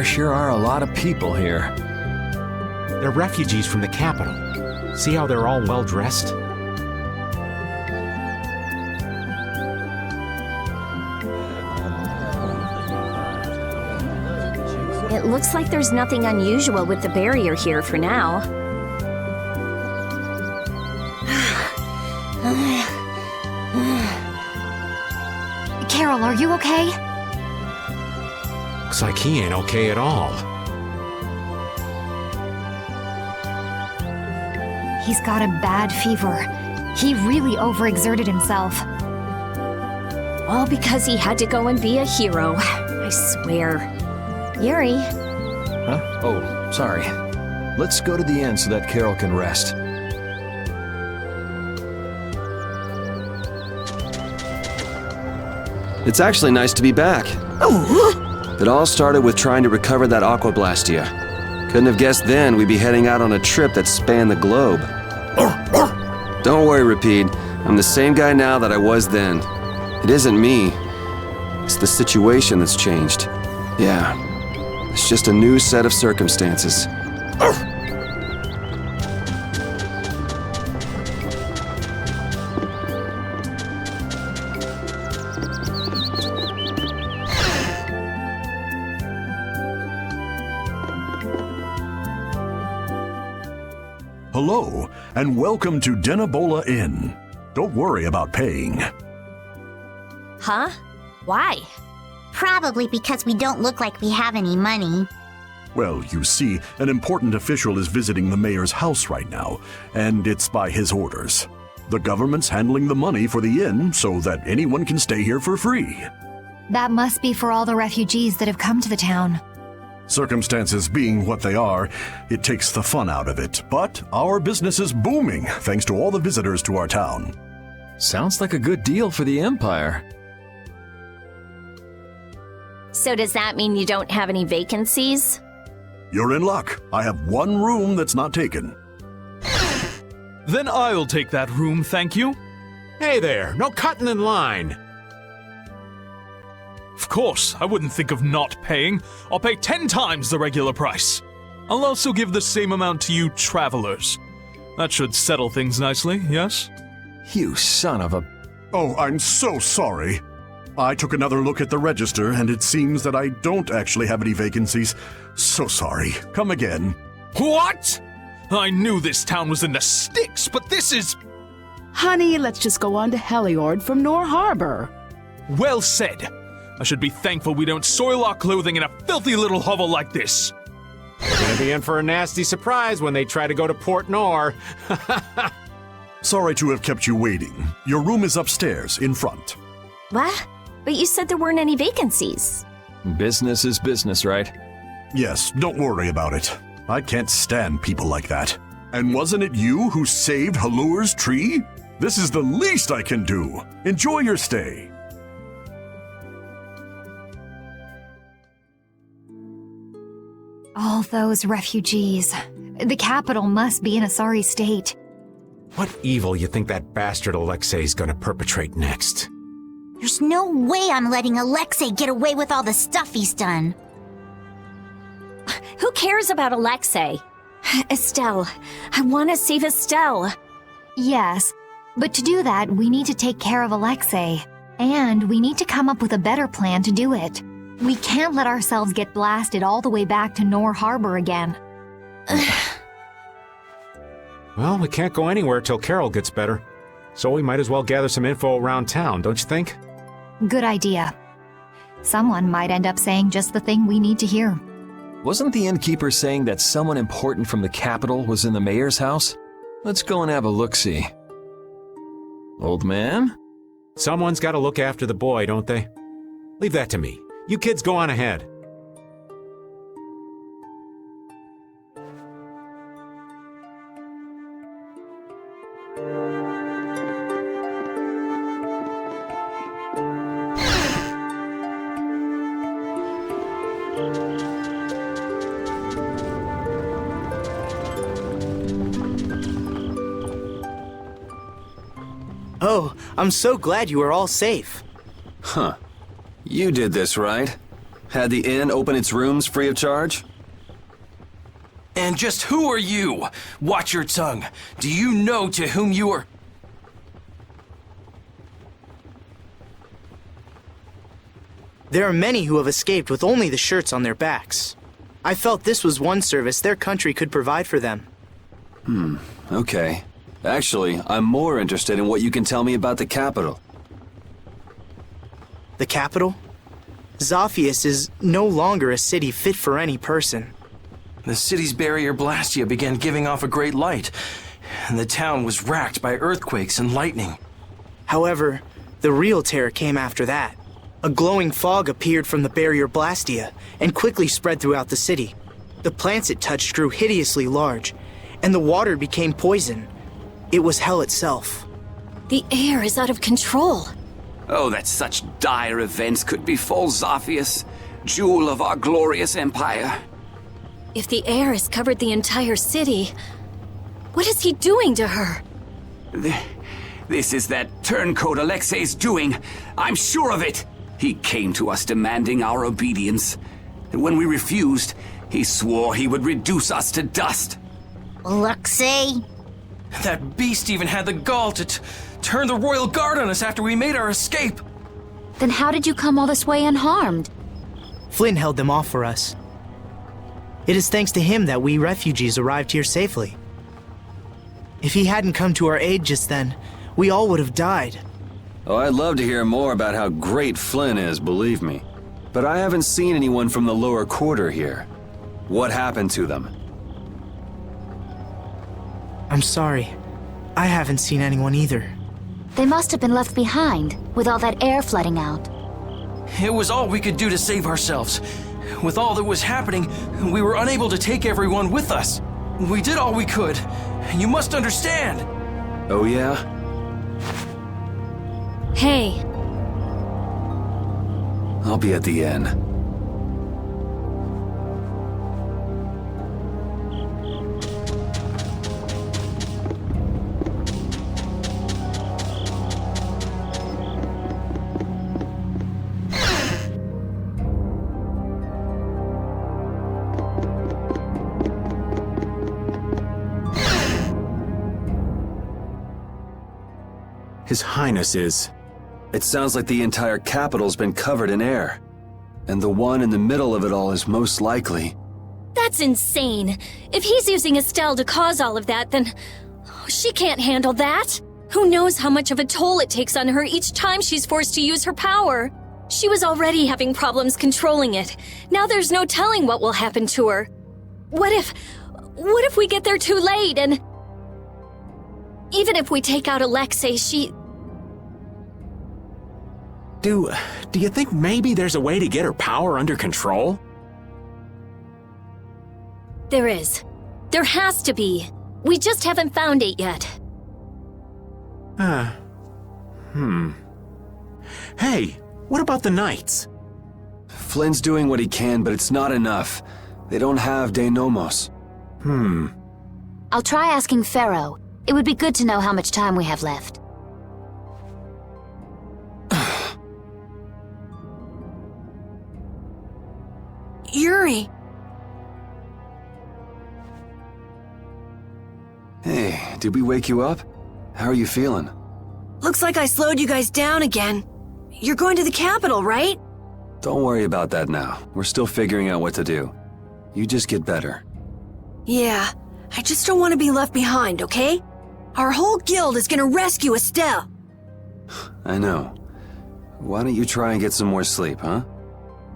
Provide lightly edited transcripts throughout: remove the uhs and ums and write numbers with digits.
There sure are a lot of people here. They're refugees from the capital. See how they're all well dressed? It looks like there's nothing unusual with the barrier here for now. Carol, are you okay? Looks like he ain't okay at all. He's got a bad fever. He really overexerted himself. All because he had to go and be a hero. I swear. Yuri. Huh? Oh, sorry. Let's go to the inn so that Carol can rest. It's actually nice to be back. It all started with trying to recover that Aquablastia. Couldn't have guessed then we'd be heading out on a trip that spanned the globe. Don't worry, Rapide. I'm the same guy now that I was then. It isn't me. It's the situation that's changed. Yeah. It's just a new set of circumstances. Hello, and welcome to Denabola Inn. Don't worry about paying. Huh? Why? Probably because we don't look like we have any money. Well, you see, an important official is visiting the mayor's house right now, and it's by his orders. The government's handling the money for the inn so that anyone can stay here for free. That must be for all the refugees that have come to the town. Circumstances being what they are, it takes the fun out of it. But our business is booming thanks to all the visitors to our town. Sounds like a good deal for the Empire. So does that mean you don't have any vacancies? You're in luck. I have one room that's not taken. Then I'll take that room, thank you. Hey there, no cutting in line. Of course, I wouldn't think of not paying. I'll pay 10 times the regular price. I'll also give the same amount to you travelers. That should settle things nicely, yes? You son of a... Oh, I'm so sorry. I took another look at the register, and it seems that I don't actually have any vacancies. So sorry. Come again. What? I knew this town was in the sticks, but this is... Honey, let's just go on to Heliord from Nor Harbor. Well said. I should be thankful we don't soil our clothing in a filthy little hovel like this. We're gonna be in for a nasty surprise when they try to go to Port Nor. Sorry to have kept you waiting. Your room is upstairs, in front. What? But you said there weren't any vacancies. Business is business, right? Yes, don't worry about it. I can't stand people like that. And wasn't it you who saved Halur's tree? This is the least I can do. Enjoy your stay. All those refugees. The capital must be in a sorry state. What evil you think that bastard Alexei's gonna perpetrate next? There's no way I'm letting Alexei get away with all the stuff he's done. Who cares about Alexei? Estelle. I want to save Estelle. Yes, but to do that, we need to take care of Alexei. And we need to come up with a better plan to do it. We can't let ourselves get blasted all the way back to Nor Harbor again. Well, we can't go anywhere till Carol gets better. So we might as well gather some info around town, don't you think? Good idea. Someone might end up saying just the thing we need to hear. Wasn't the innkeeper saying that someone important from the capital was in the mayor's house? Let's go and have a look-see. Old man? Someone's gotta look after the boy, don't they? Leave that to me. You kids go on ahead. Oh, I'm so glad you are all safe. Huh. You did this, right? Had the inn open its rooms free of charge? And just who are you? Watch your tongue. Do you know to whom you are... There are many who have escaped with only the shirts on their backs. I felt this was one service their country could provide for them. Okay. Actually, I'm more interested in what you can tell me about the capital. The capital? Zophius is no longer a city fit for any person. The city's barrier Blastia began giving off a great light, and the town was racked by earthquakes and lightning. However, the real terror came after that. A glowing fog appeared from the barrier Blastia and quickly spread throughout the city. The plants it touched grew hideously large, and the water became poison. It was hell itself. The air is out of control. Oh, that such dire events could befall Zophius, jewel of our glorious empire. If the air has covered the entire city, what is he doing to her? This is that turncoat Alexei's doing. I'm sure of it. He came to us demanding our obedience. And when we refused, he swore he would reduce us to dust. Alexei? That beast even had the gall to turn the royal guard on us after we made our escape. Then how did you come all this way unharmed? Flynn held them off for us. It is thanks to him that we refugees arrived here safely. If he hadn't come to our aid just then, we all would have died. Oh, I'd love to hear more about how great Flynn is, believe me. But I haven't seen anyone from the lower quarter here. What happened to them? I'm sorry. I haven't seen anyone either. They must have been left behind, with all that air flooding out. It was all we could do to save ourselves. With all that was happening, we were unable to take everyone with us. We did all we could. You must understand. Oh yeah? Hey. I'll be at the inn. His Highness is... It sounds like the entire capital's been covered in air. And the one in the middle of it all is most likely... That's insane. If he's using Estelle to cause all of that, then... she can't handle that. Who knows how much of a toll it takes on her each time she's forced to use her power. She was already having problems controlling it. Now there's no telling what will happen to her. What if we get there too late and... Even if we take out Alexei, Do you think maybe there's a way to get her power under control? There is. There has to be. We just haven't found it yet. Hey, what about the knights? Flynn's doing what he can, but it's not enough. They don't have De Nomos. I'll try asking Pharaoh. It would be good to know how much time we have left. Yuri! Hey, did we wake you up? How are you feeling? Looks like I slowed you guys down again. You're going to the capital, right? Don't worry about that now. We're still figuring out what to do. You just get better. Yeah, I just don't want to be left behind, okay? Our whole guild is gonna rescue Estelle. I know. Why don't you try and get some more sleep, huh?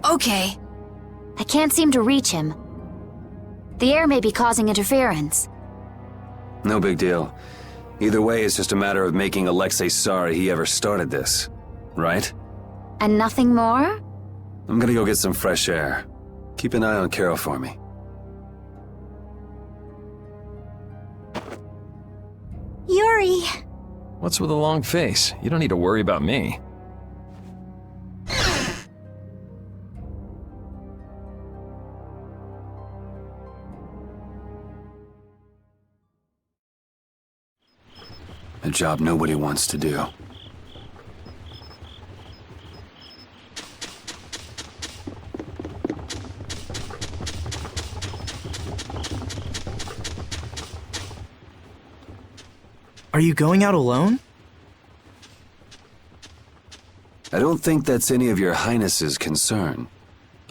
Okay. I can't seem to reach him. The air may be causing interference. No big deal. Either way, it's just a matter of making Alexei sorry he ever started this. Right? And nothing more? I'm gonna go get some fresh air. Keep an eye on Carol for me. Yuri! What's with a long face? You don't need to worry about me. A job nobody wants to do. Are you going out alone? I don't think that's any of your Highness's concern.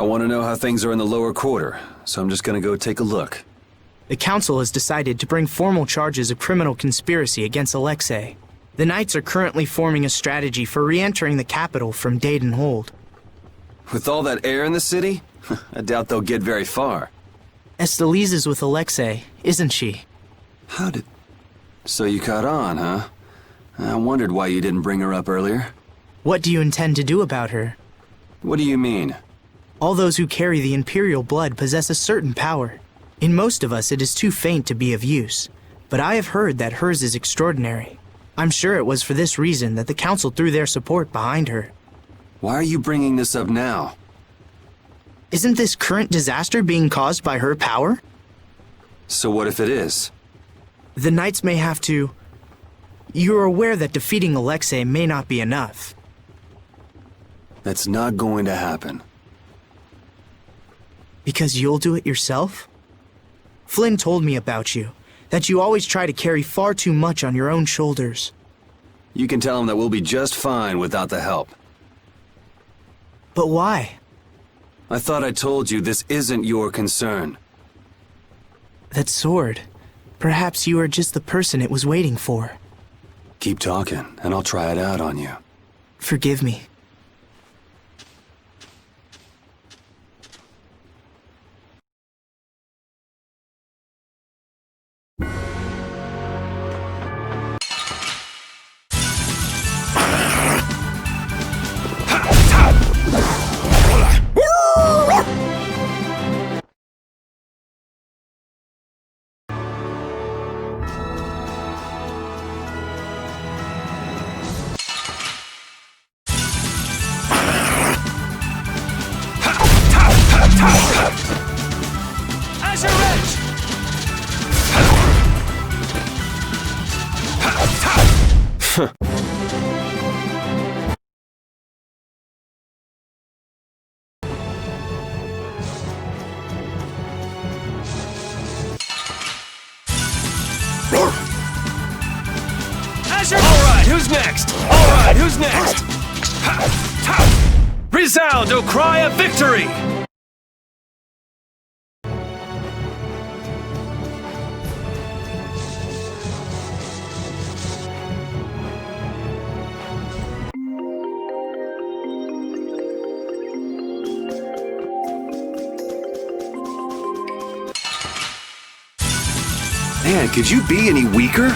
I want to know how things are in the lower quarter, so I'm just gonna go take a look. The council has decided to bring formal charges of criminal conspiracy against Alexei. The Knights are currently forming a strategy for re-entering the capital from Dayton Hold. With all that air in the city, I doubt they'll get very far. Estelise is with Alexei, isn't she? How did... So you caught on, huh? I wondered why you didn't bring her up earlier. What do you intend to do about her? What do you mean? All those who carry the Imperial blood possess a certain power. In most of us, it is too faint to be of use, but I have heard that hers is extraordinary. I'm sure it was for this reason that the Council threw their support behind her. Why are you bringing this up now? Isn't this current disaster being caused by her power? So what if it is? The Knights may have to... You're aware that defeating Alexei may not be enough. That's not going to happen. Because you'll do it yourself? Flynn told me about you, that you always try to carry far too much on your own shoulders. You can tell him that we'll be just fine without the help. But why? I thought I told you this isn't your concern. That sword. Perhaps you are just the person it was waiting for. Keep talking, and I'll try it out on you. Forgive me. Alright, who's next? Alright, who's next? Resound, O cry of victory! Man, could you be any weaker?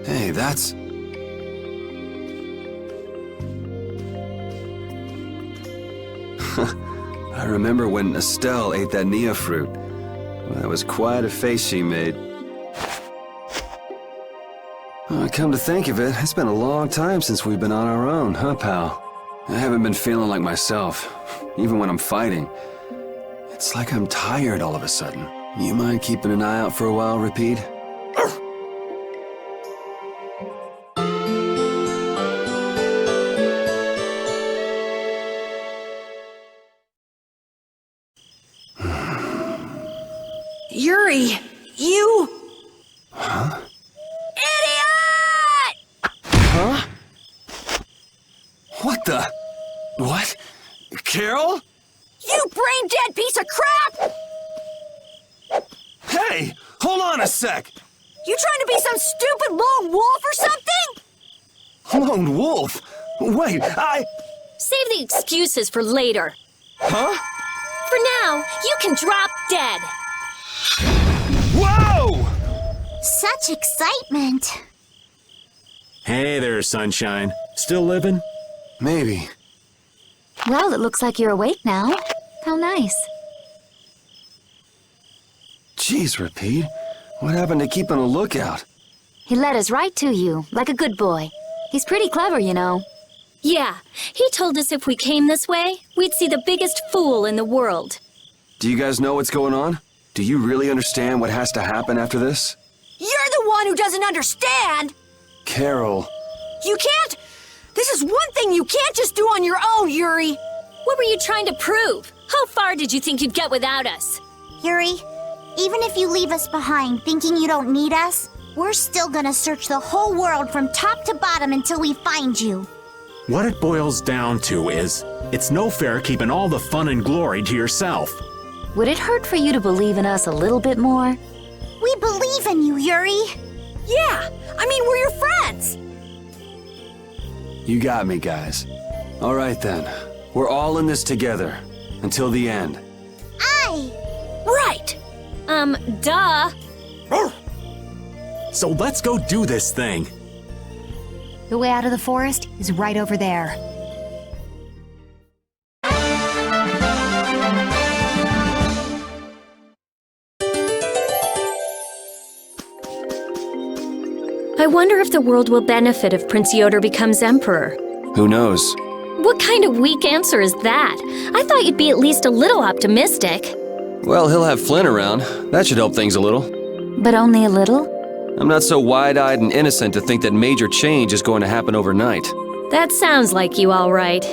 Hey, that's... I remember when Estelle ate that Nia fruit. Well, that was quite a face she made. Come to think of it, it's been a long time since we've been on our own, huh, pal? I haven't been feeling like myself, even when I'm fighting. It's like I'm tired all of a sudden. You mind keeping an eye out for a while, Repeat? Yuri, you... Huh? Idiot! Huh? What the... What? Carol? You brain-dead piece of crap! Hey! Hold on a sec! You trying to be some stupid lone wolf or something? Lone wolf? Wait, Save the excuses for later. Huh? For now, you can drop dead. Whoa! Such excitement. Hey there, Sunshine. Still living? Maybe. Well, it looks like you're awake now. How nice. Jeez, Repeat. What happened to keeping a lookout? He led us right to you, like a good boy. He's pretty clever, you know. Yeah, he told us if we came this way, we'd see the biggest fool in the world. Do you guys know what's going on? Do you really understand what has to happen after this? You're the one who doesn't understand! Carol. You can't... This is one thing you can't just do on your own, Yuri! What were you trying to prove? How far did you think you'd get without us? Yuri, even if you leave us behind thinking you don't need us, we're still gonna search the whole world from top to bottom until we find you. What it boils down to is, it's no fair keeping all the fun and glory to yourself. Would it hurt for you to believe in us a little bit more? We believe in you, Yuri. Yeah, I mean, we're your friends! You got me, guys. All right then. We're all in this together. Until the end. Right! Duh. So let's go do this thing. The way out of the forest is right over there. I wonder if the world will benefit if Prince Yoder becomes emperor. Who knows? What kind of weak answer is that? I thought you'd be at least a little optimistic. Well, he'll have Flynn around. That should help things a little. But only a little? I'm not so wide-eyed and innocent to think that major change is going to happen overnight. That sounds like you, all right.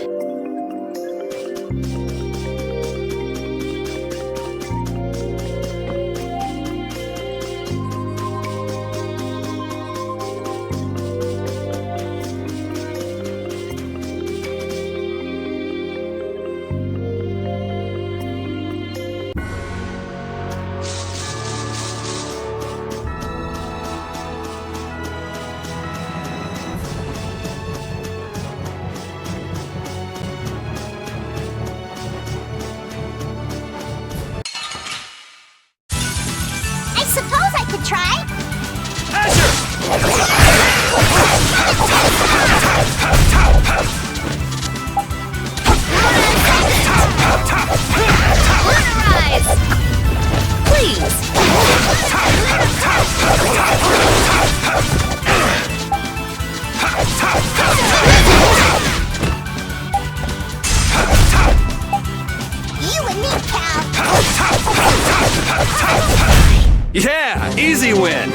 Yeah! Easy win!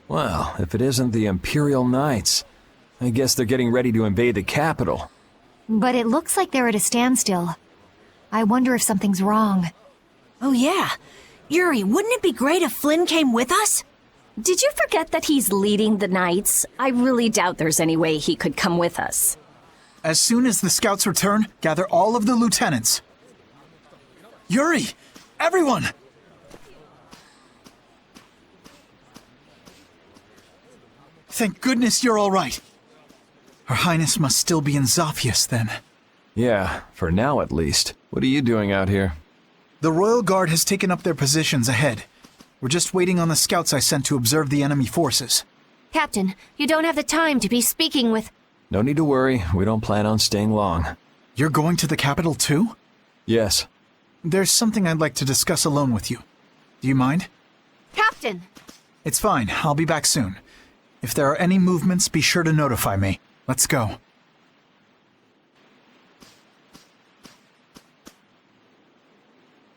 Well, if it isn't the Imperial Knights, I guess they're getting ready to invade the capital. But it looks like they're at a standstill. I wonder if something's wrong. Oh yeah. Yuri, wouldn't it be great if Flynn came with us? Did you forget that he's leading the Knights? I really doubt there's any way he could come with us. As soon as the scouts return, gather all of the lieutenants. Yuri! Everyone! Thank goodness you're all right. Her Highness must still be in Zophius, then. Yeah, for now at least. What are you doing out here? The Royal Guard has taken up their positions ahead. We're just waiting on the scouts I sent to observe the enemy forces. Captain, you don't have the time to be speaking with... No need to worry. We don't plan on staying long. You're going to the capital too? Yes. There's something I'd like to discuss alone with you. Do you mind? Captain! It's fine. I'll be back soon. If there are any movements, be sure to notify me. Let's go.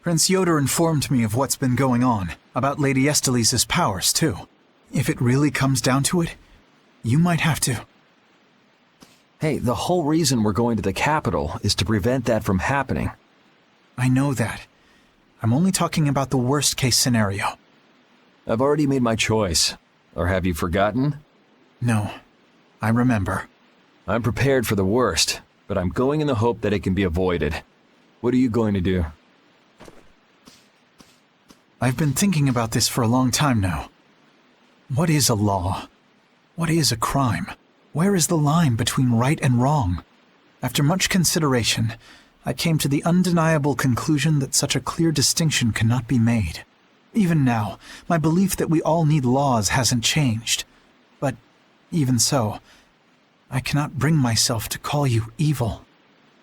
Prince Yoder informed me of what's been going on, about Lady Estelise's powers, too. If it really comes down to it, you might have to. Hey, the whole reason we're going to the capital is to prevent that from happening. I know that. I'm only talking about the worst-case scenario. I've already made my choice. Or have you forgotten? No, I remember. I'm prepared for the worst, but I'm going in the hope that it can be avoided. What are you going to do? I've been thinking about this for a long time now. What is a law? What is a crime? Where is the line between right and wrong? After much consideration, I came to the undeniable conclusion that such a clear distinction cannot be made. Even now, my belief that we all need laws hasn't changed. But even so, I cannot bring myself to call you evil.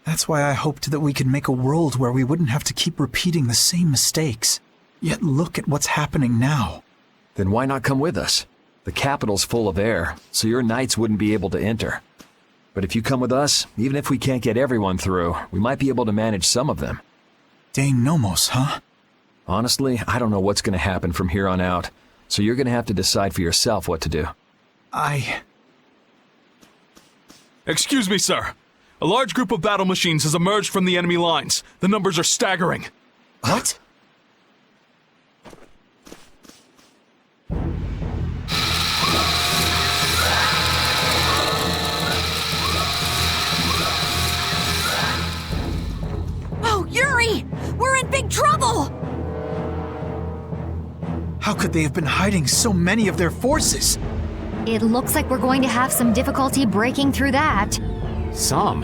That's why I hoped that we could make a world where we wouldn't have to keep repeating the same mistakes. Yet look at what's happening now. Then why not come with us? The capital's full of air, so your knights wouldn't be able to enter. But if you come with us, even if we can't get everyone through, we might be able to manage some of them. Dane Nomos, huh? Honestly, I don't know what's going to happen from here on out, so you're going to have to decide for yourself what to do. Excuse me, sir. A large group of battle machines has emerged from the enemy lines. The numbers are staggering. What? Oh, Yuri! We're in big trouble! How could they have been hiding so many of their forces? It looks like we're going to have some difficulty breaking through that. Some?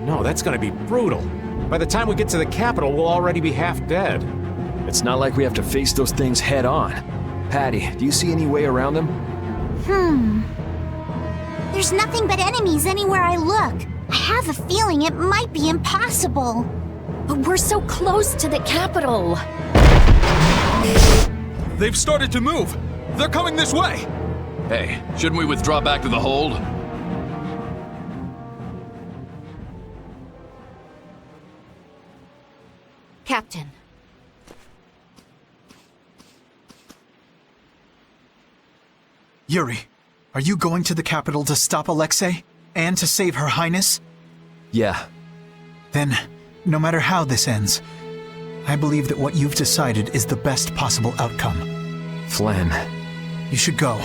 No, that's gonna be brutal. By the time we get to the capital, we'll already be half dead. It's not like we have to face those things head on. Patty, do you see any way around them? There's nothing but enemies anywhere I look. I have a feeling it might be impossible. But we're so close to the capital. They've started to move. They're coming this way. Hey, shouldn't we withdraw back to the hold? Captain. Yuri, are you going to the capital to stop Alexei? And to save Her Highness? Yeah. Then, no matter how this ends, I believe that what you've decided is the best possible outcome. Flynn. You should go.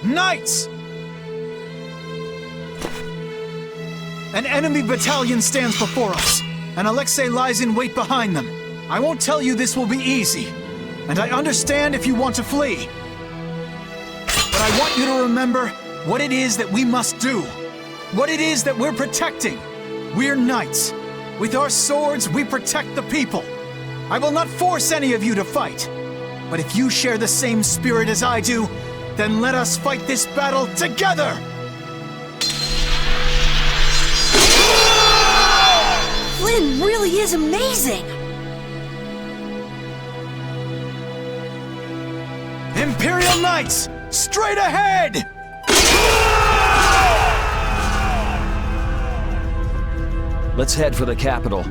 Knights! An enemy battalion stands before us, and Alexei lies in wait behind them. I won't tell you this will be easy, and I understand if you want to flee. But I want you to remember what it is that we must do. What it is that we're protecting. We're knights. With our swords, we protect the people. I will not force any of you to fight. But if you share the same spirit as I do, then let us fight this battle together! Flynn really is amazing! Imperial Knights, straight ahead! Let's head for the capital.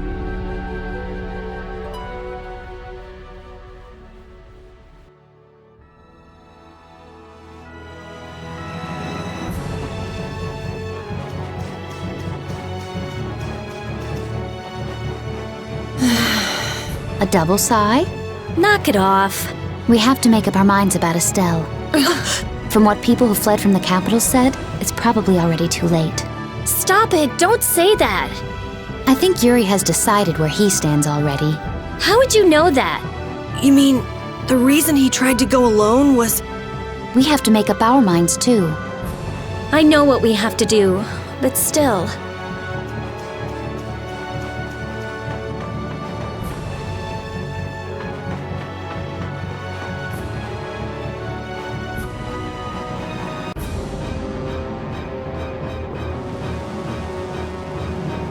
A double sigh? Knock it off. We have to make up our minds about Estelle. From what people who fled from the capital said, it's probably already too late. Stop it! Don't say that! I think Yuri has decided where he stands already. How would you know that? You mean, the reason he tried to go alone was... We have to make up our minds too. I know what we have to do, but still...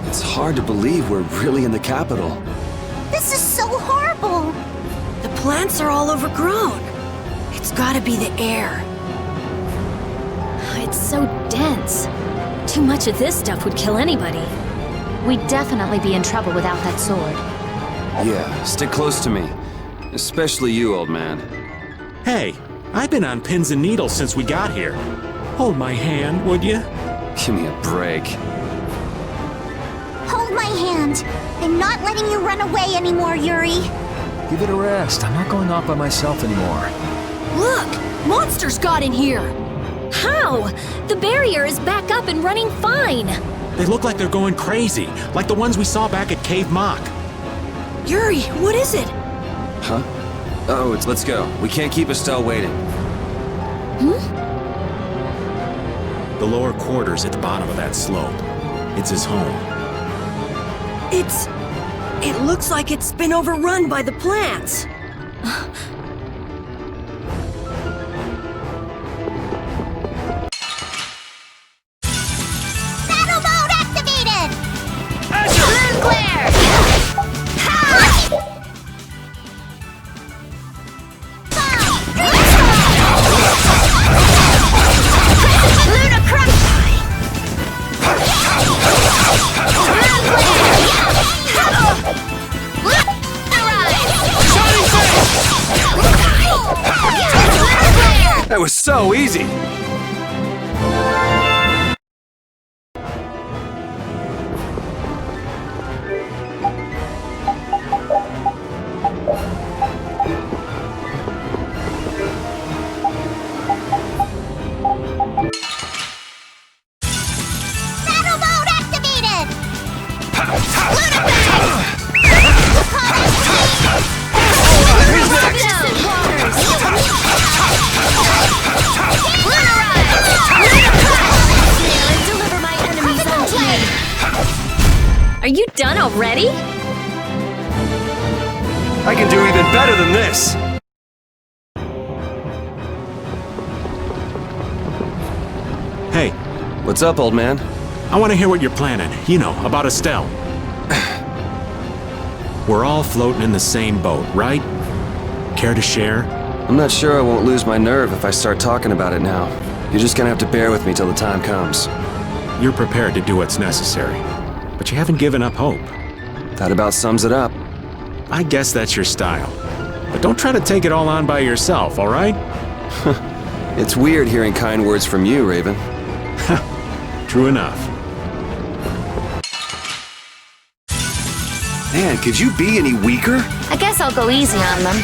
It's hard to believe we're really in the capital. This is so horrible! The plants are all overgrown. It's gotta be the air. It's so dense. Too much of this stuff would kill anybody. We'd definitely be in trouble without that sword. Yeah, stick close to me. Especially you, old man. Hey, I've been on pins and needles since we got here. Hold my hand, would you? Give me a break. Hold my hand. I'm not letting you run away anymore, Yuri. Give it a rest. I'm not going off by myself anymore. Look! Monsters got in here! How? The barrier is back up and running fine. They look like they're going crazy, like the ones we saw back at Cave Mock. Yuri, what is it? Huh? Oh, let's go. We can't keep Estelle waiting. The lower quarters at the bottom of that slope. It's his home. It looks like it's been overrun by the plants. Battle mode activated! Blue glare! That was so easy! Battle mode activated! Deliver my enemies unto me. Are you done already? I can do even better than this! Hey, What's up, old man? I want to hear what you're planning. You know, about Estelle. We're all floating in the same boat, right? Care to share? I'm not sure I won't lose my nerve if I start talking about it now. You're just gonna have to bear with me till the time comes. You're prepared to do what's necessary, but you haven't given up hope. That about sums it up. I guess that's your style. But don't try to take it all on by yourself, all right? It's weird hearing kind words from you, Raven. True enough. Man, could you be any weaker? I guess I'll go easy on them.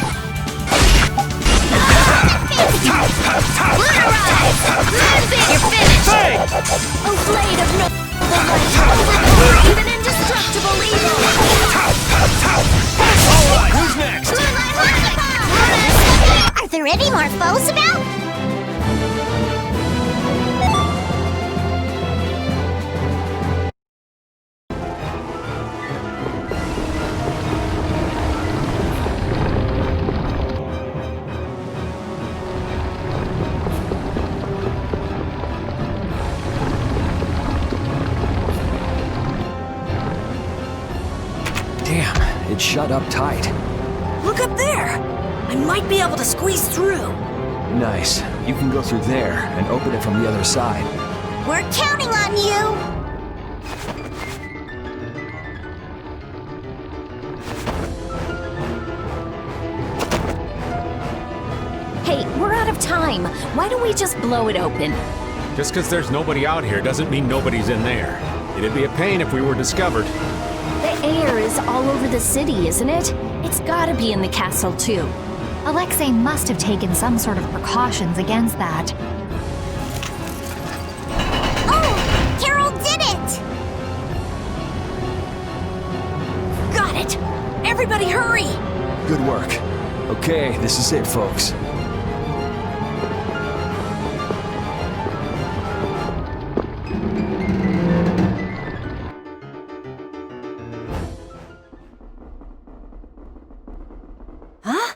You're finished! A blade of noble light overpower even indestructible evil! Alright, who's next? Are there any more foes about? Damn, it shut up tight. Look up there! I might be able to squeeze through. Nice. You can go through there and open it from the other side. We're counting on you! Hey, we're out of time. Why don't we just blow it open? Just because there's nobody out here doesn't mean nobody's in there. It'd be a pain if we were discovered. The air is all over the city, isn't it? It's gotta be in the castle, too. Alexei must have taken some sort of precautions against that. Oh! Carol did it! Got it! Everybody hurry! Good work. Okay, this is it, folks. Huh?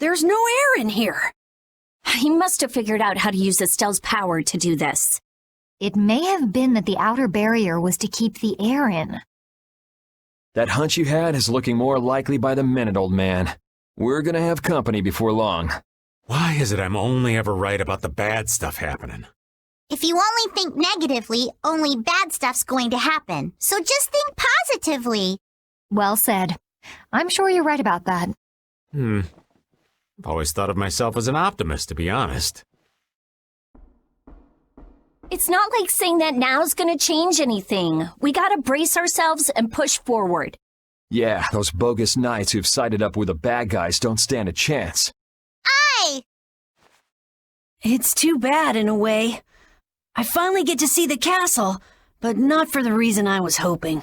There's no air in here. He must have figured out how to use Estelle's power to do this. It may have been that the outer barrier was to keep the air in. That hunch you had is looking more likely by the minute, old man. We're gonna have company before long. Why is it I'm only ever right about the bad stuff happening? If you only think negatively, only bad stuff's going to happen. So just think positively. Well said. I'm sure you're right about that. I've always thought of myself as an optimist, to be honest. It's not like saying that now's gonna change anything. We gotta brace ourselves and push forward. Yeah, those bogus knights who've sided up with the bad guys don't stand a chance. Aye! It's too bad in a way. I finally get to see the castle, but not for the reason I was hoping.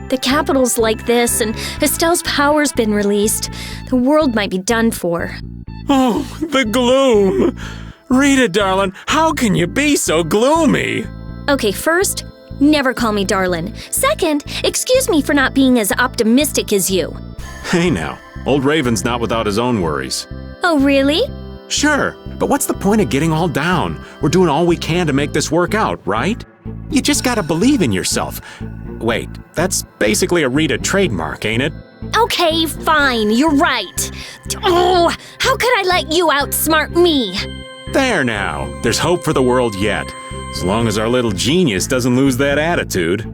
The capital's like this, and Estelle's power's been released. The world might be done for. Oh, the gloom! Rita, darling, how can you be so gloomy? Okay, first, never call me darling. Second, excuse me for not being as optimistic as you. Hey now, old Raven's not without his own worries. Oh, really? Sure, but what's the point of getting all down? We're doing all we can to make this work out, right? You just gotta believe in yourself. Wait, that's basically a Rita trademark, ain't it? Okay, fine, you're right. Oh, how could I let you outsmart me? There now, there's hope for the world yet. As long as our little genius doesn't lose that attitude.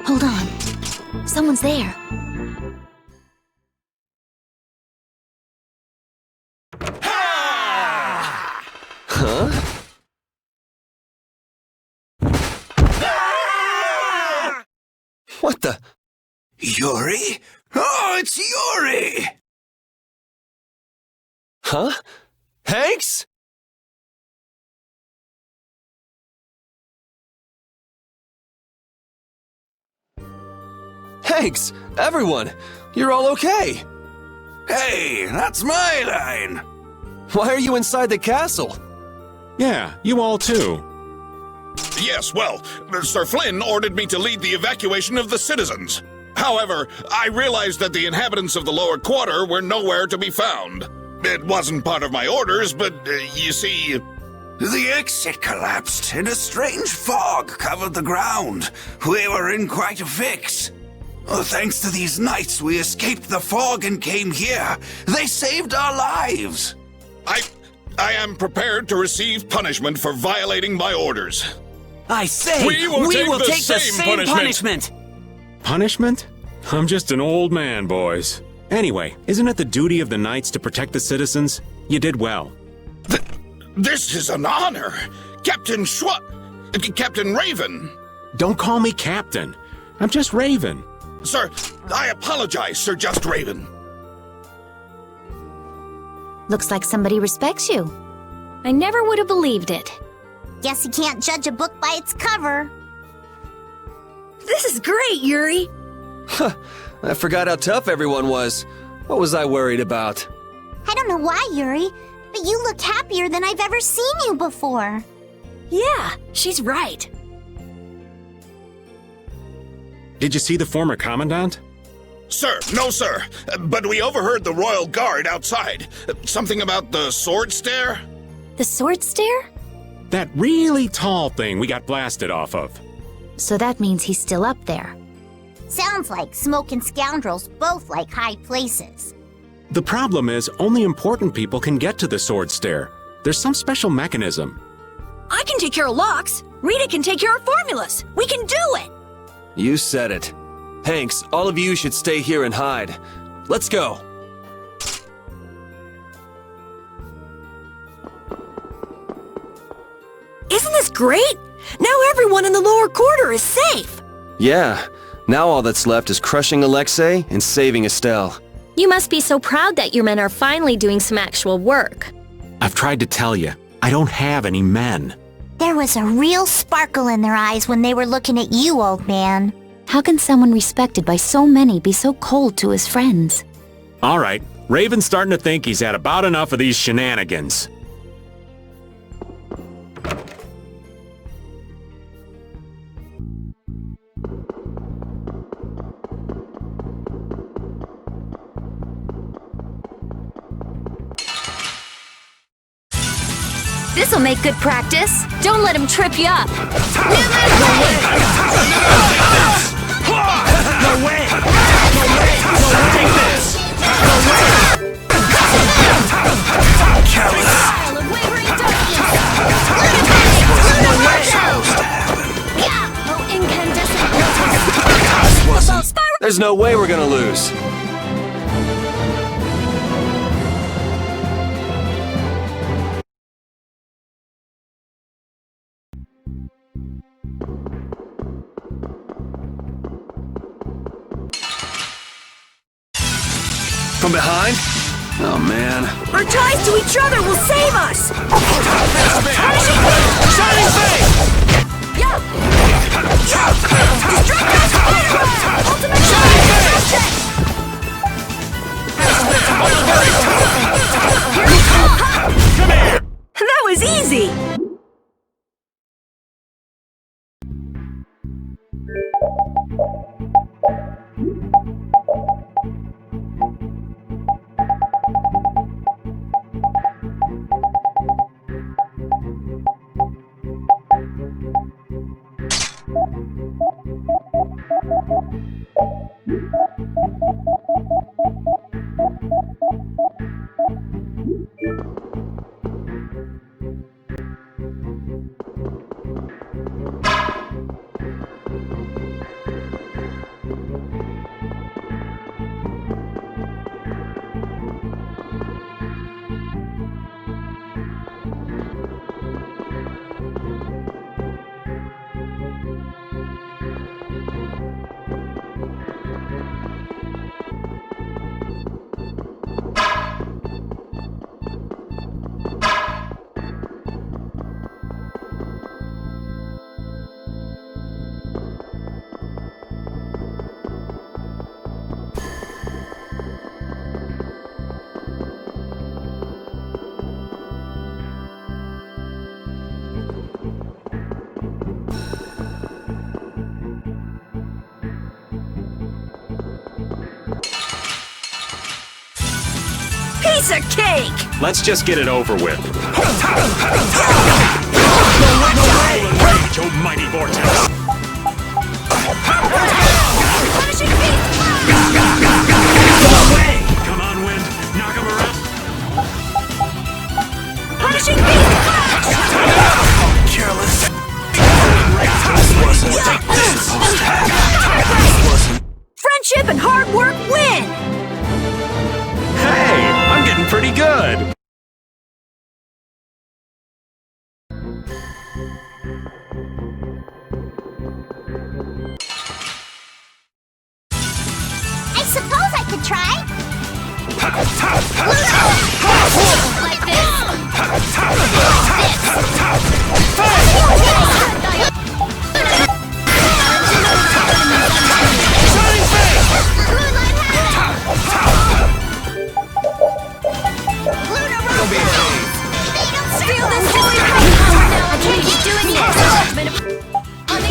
Hold on. Someone's there. Huh? What the? Yuri? Oh, it's Yuri! Huh? Hanks? Hanks, everyone, you're all okay. Hey, that's my line. Why are you inside the castle? Yeah, you all too. Yes, well, Sir Flynn ordered me to lead the evacuation of the citizens. However, I realized that the inhabitants of the lower quarter were nowhere to be found. It wasn't part of my orders, but you see... The exit collapsed and a strange fog covered the ground. We were in quite a fix. Thanks to these knights, we escaped the fog and came here. They saved our lives. I am prepared to receive punishment for violating my orders. I say, we will take the same punishment. Punishment? I'm just an old man, boys. Anyway, isn't it the duty of the knights to protect the citizens? You did well. This is an honor. Captain Captain Raven. Don't call me Captain. I'm just Raven. Sir, I apologize, Sir Just Raven. Looks like somebody respects you. I never would have believed it. Guess you can't judge a book by its cover. This is great, Yuri. Huh, I forgot how tough everyone was. What was I worried about? I don't know why, Yuri, but you look happier than I've ever seen you before. Yeah, she's right. Did you see the former commandant? Sir, no sir, but we overheard the royal guard outside. Something about the sword stair? The sword stair? That really tall thing we got blasted off of. So that means he's still up there. Sounds like Smoke and Scoundrels both like high places. The problem is, only important people can get to the sword stair. There's some special mechanism. I can take care of locks. Rita can take care of formulas. We can do it. You said it. Hanks, all of you should stay here and hide. Let's go. Isn't this great? Now everyone in the lower quarter is safe. Yeah, now all that's left is crushing Alexei and saving Estelle. You must be so proud that your men are finally doing some actual work. I've tried to tell you, I don't have any men. There was a real sparkle in their eyes when they were looking at you, old man. How can someone respected by so many be so cold to his friends? All right, Raven's starting to think he's had about enough of these shenanigans. This'll make good practice. Don't let him trip you up. No way! Take this! There's no way we're gonna lose. From behind? Oh, man. Our ties to each other will save us! Shining Face! Yeah! Destructive Spider-Man! Ultimate Shining Face! Come here! That was easy! Piece of cake! Let's just get it over with. No rage, oh mighty vortex! Punishing beast! Come on, Wind. Knock him around. Punishing beast! Careless. Friendship and hard work win! Hey, I'm getting pretty good. I suppose I could try. Like this. Feel this silly I can't keep doing this. On the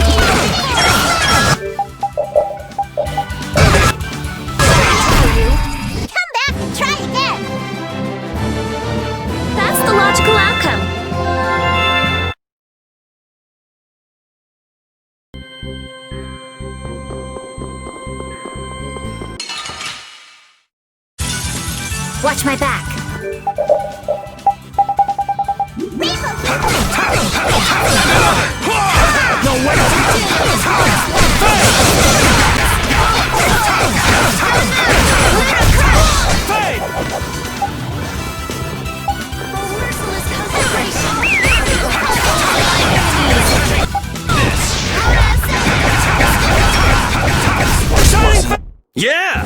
Come back and try again. That's the logical outcome. Watch my back. No way! Fade! Yeah!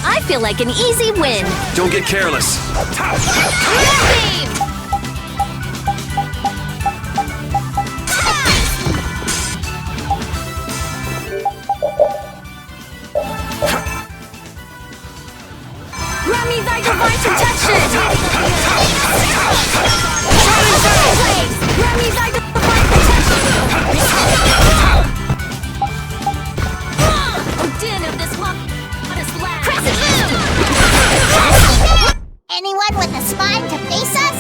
I feel like an easy win. Don't get careless. Saved! Remy, thy divine protection! Remy, thy divine protection! Din of this modest lad. Anyone with a spine to face us?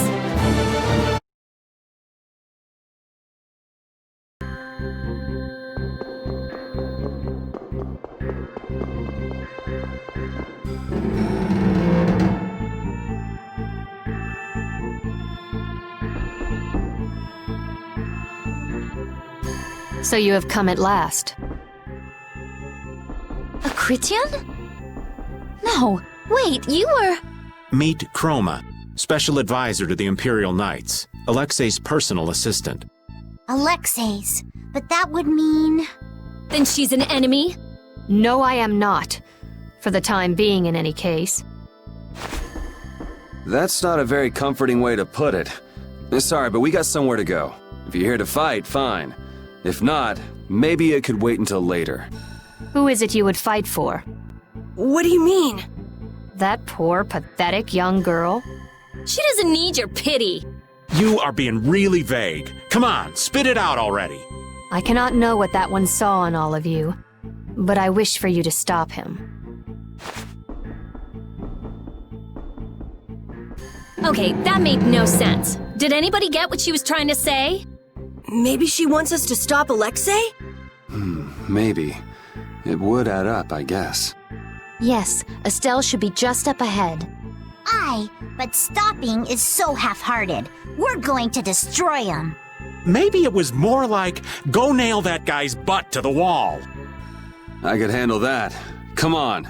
So you have come at last. A Critian? No, wait, you were... Meet Chroma, special advisor to the Imperial Knights, Alexei's personal assistant. Alexei's, but that would mean... Then she's an enemy? No, I am not. For the time being, in any case. That's not a very comforting way to put it. Sorry, but we got somewhere to go. If you're here to fight, fine. If not, maybe it could wait until later. Who is it you would fight for? What do you mean? That poor, pathetic young girl? She doesn't need your pity. You are being really vague. Come on, spit it out already. I cannot know what that one saw in all of you, but I wish for you to stop him. Okay, that made no sense. Did anybody get what she was trying to say? Maybe she wants us to stop Alexei? Maybe. It would add up, I guess. Yes, Estelle should be just up ahead. Aye, but stopping is so half-hearted. We're going to destroy him. Maybe it was more like, go nail that guy's butt to the wall. I could handle that. Come on.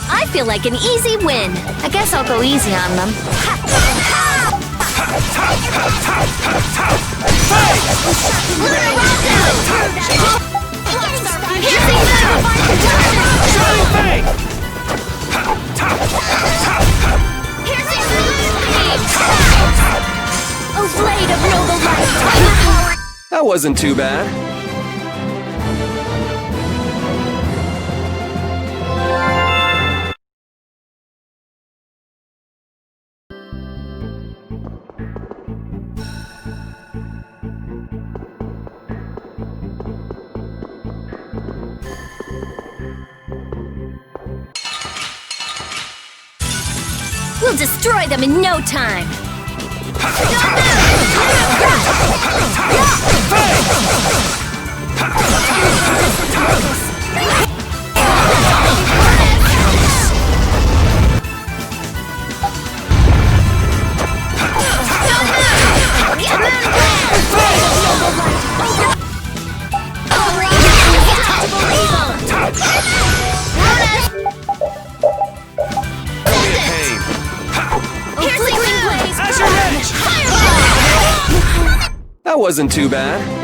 I feel like an easy win. I guess I'll go easy on them. Oh, blade of noble light! That wasn't too bad. We'll destroy them in no time! That wasn't too bad.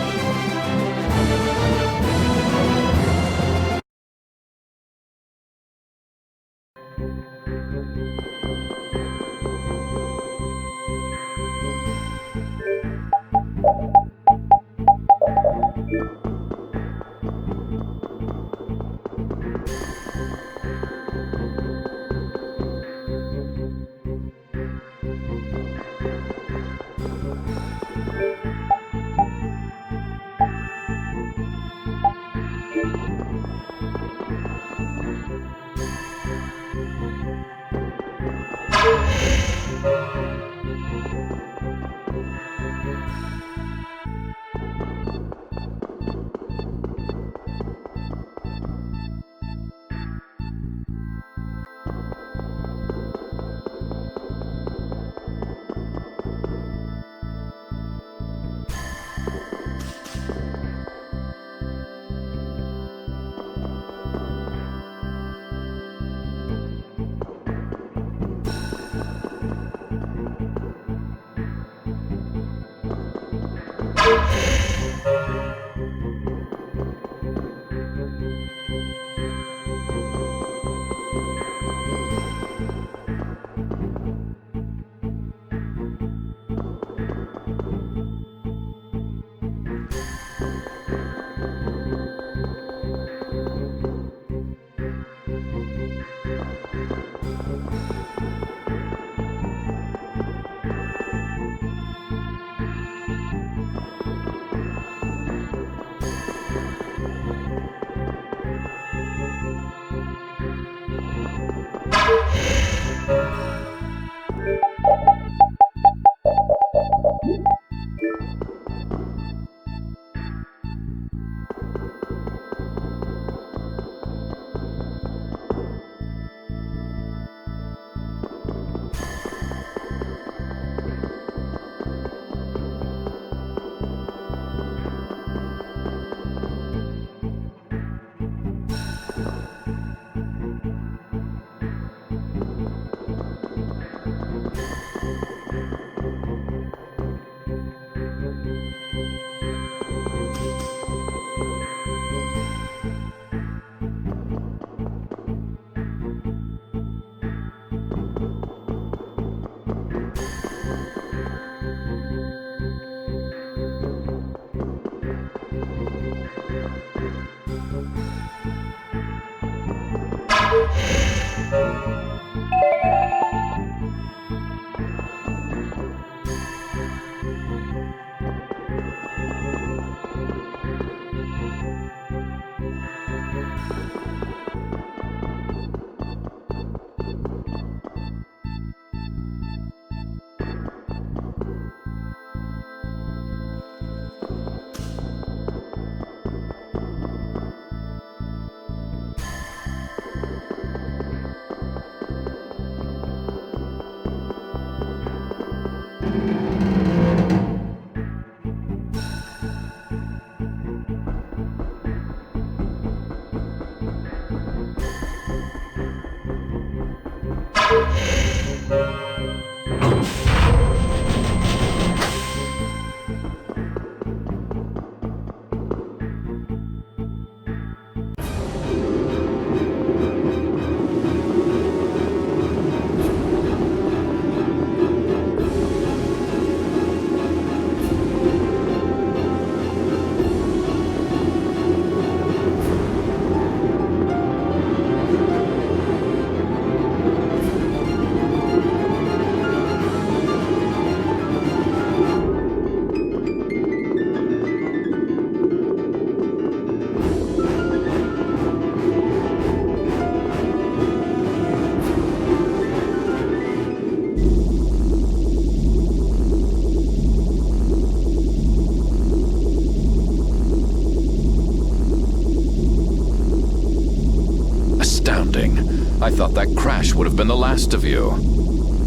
thought that crash would have been the last of you.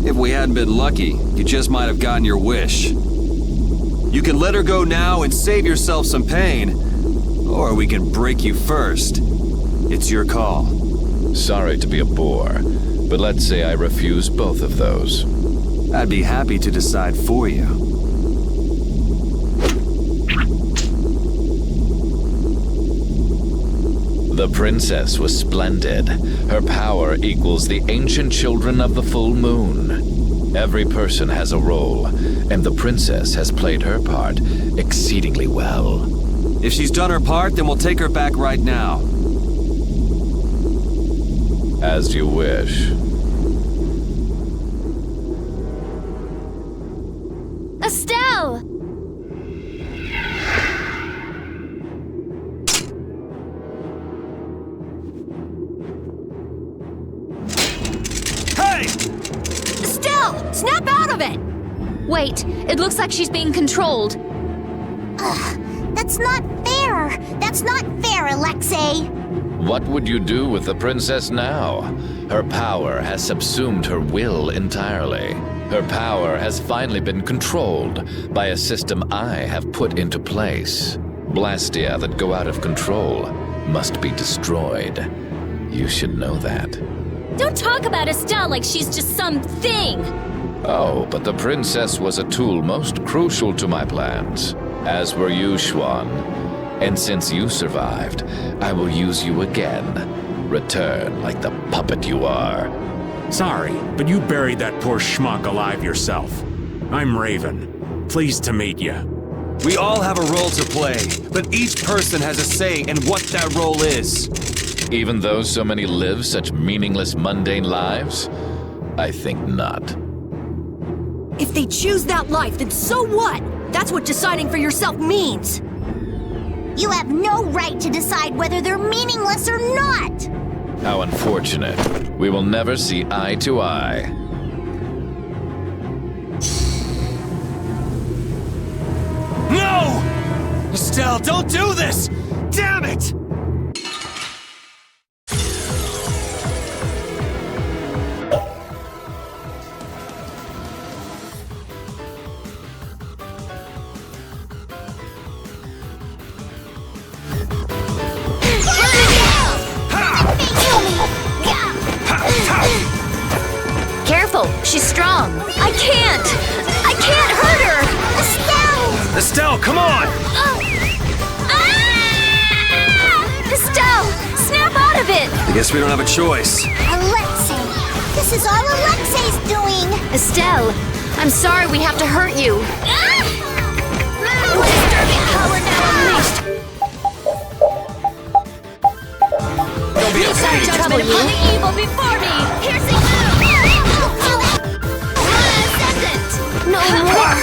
If we hadn't been lucky, you just might have gotten your wish. You can let her go now and save yourself some pain, or we can break you first. It's your call. Sorry to be a bore, but let's say I refuse both of those. I'd be happy to decide for you. The princess was splendid. Her power equals the ancient children of the full moon. Every person has a role, and the princess has played her part exceedingly well. If she's done her part, then we'll take her back right now. As you wish. Estelle! Hey! Estelle! Snap out of it! Wait, it looks like she's being controlled. That's not fair! That's not fair, Alexei! What would you do with the princess now? Her power has subsumed her will entirely. Her power has finally been controlled by a system I have put into place. Blastia that go out of control must be destroyed. You should know that. Don't talk about Estelle like she's just some thing! Oh, but the princess was a tool most crucial to my plans, as were you, Schwan. And since you survived, I will use you again. Return like the puppet you are. Sorry, but you buried that poor schmuck alive yourself. I'm Raven. Pleased to meet you. We all have a role to play, but each person has a say in what that role is. Even though so many live such meaningless, mundane lives? I think not. If they choose that life, then so what? That's what deciding for yourself means. You have no right to decide whether they're meaningless or not! How unfortunate. We will never see eye to eye. No! Estelle, don't do this! Damn it! Careful, she's strong. I can't hurt her! Estelle! Estelle, come on! Estelle, snap out of it! I guess we don't have a choice. Alexei! This is all Alexei's doing! Estelle, I'm sorry we have to hurt you. Disturbing power now unleashed! Don't be Decide afraid. judgment upon the evil before me! Piercing Ascendant! No more!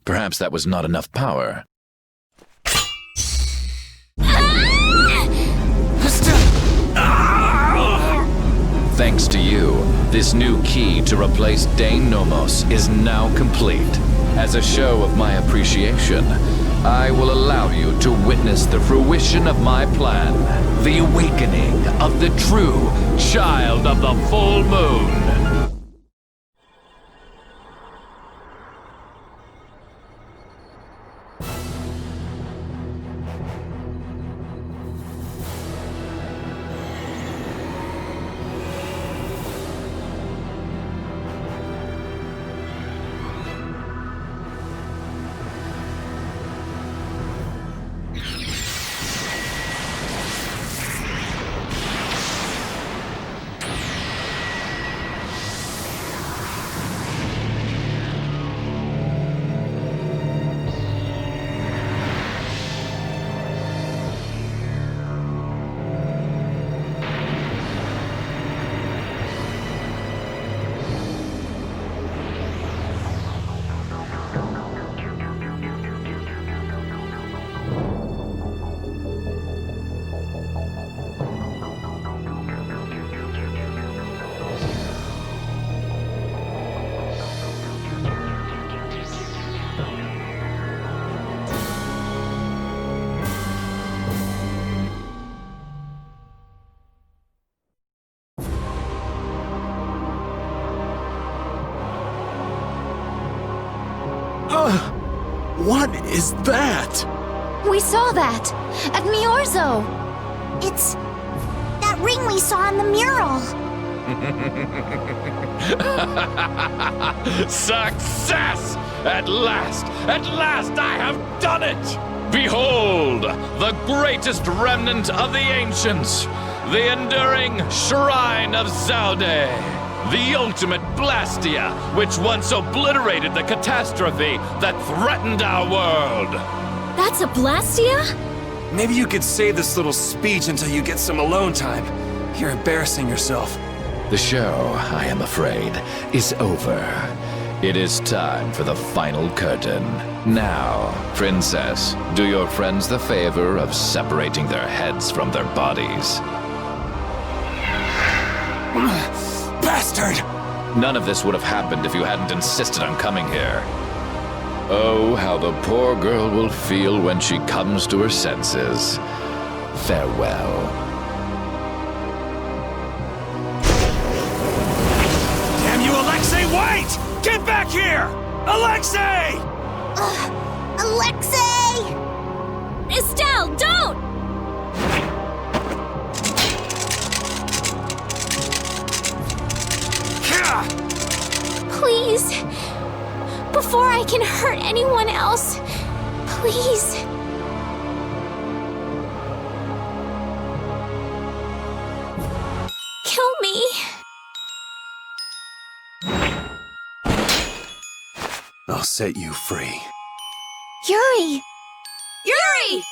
Perhaps that was not enough power. Thanks to you, this new key to replace Dane Nomos is now complete. As a show of my appreciation, I will allow you to witness the fruition of my plan, the awakening of the true child of the full moon. What is that? We saw that at Miorzo. It's that ring we saw on the mural. Success! At last I have done it! Behold, the greatest remnant of the ancients, the enduring Shrine of Zalde, the ultimate Blastia, which once obliterated the catastrophe that threatened our world. That's a Blastia? Maybe you could save this little speech until you get some alone time. You're embarrassing yourself. The show, I am afraid, is over. It is time for the final curtain. Now, Princess, do your friends the favor of separating their heads from their bodies. Bastard! None of this would have happened if you hadn't insisted on coming here. Oh, how the poor girl will feel when she comes to her senses. Farewell. Damn you, Alexei, wait! Get back here! Alexei! Alexei! Estelle, don't! Please. Before I can hurt anyone else. Please. Kill me. I'll set you free. Yuri! Yuri!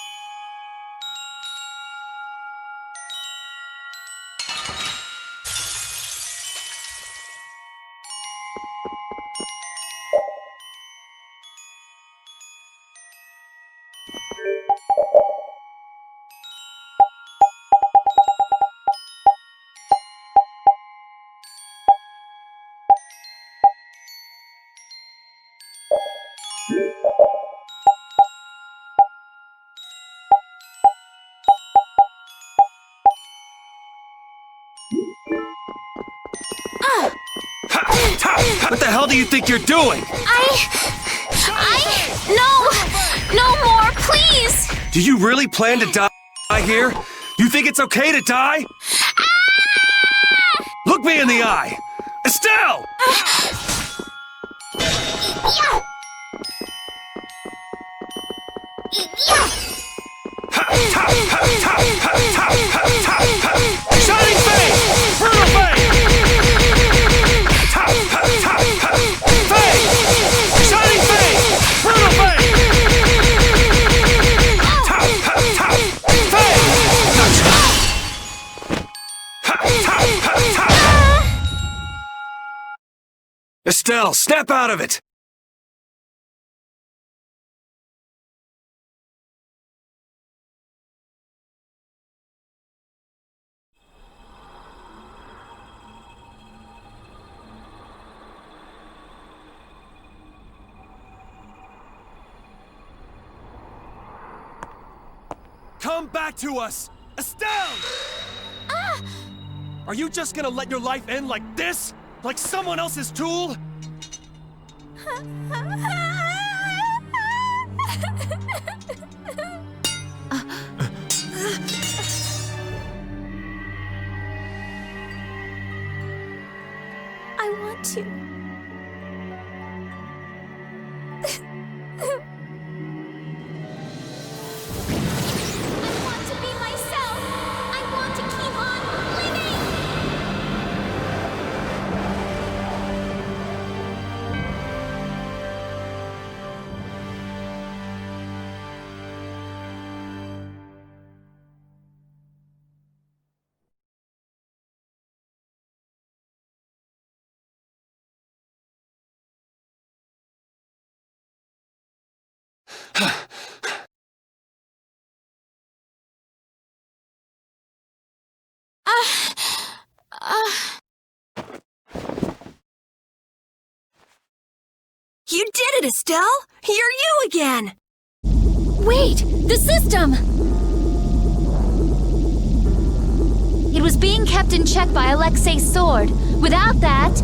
What the hell do you think you're doing? No more, please! Do you really plan to die here? You think it's okay to die? Look me in the eye! Estelle! Shining Face! Brutal Face! Shining Face! Brutal Face! Estelle, snap out of it! Come back to us! Estelle! Are you just gonna let your life end like this? Like someone else's tool? I want to. You did it, Estelle! You're you again! Wait! The system! It was being kept in check by Alexei's sword. Without that...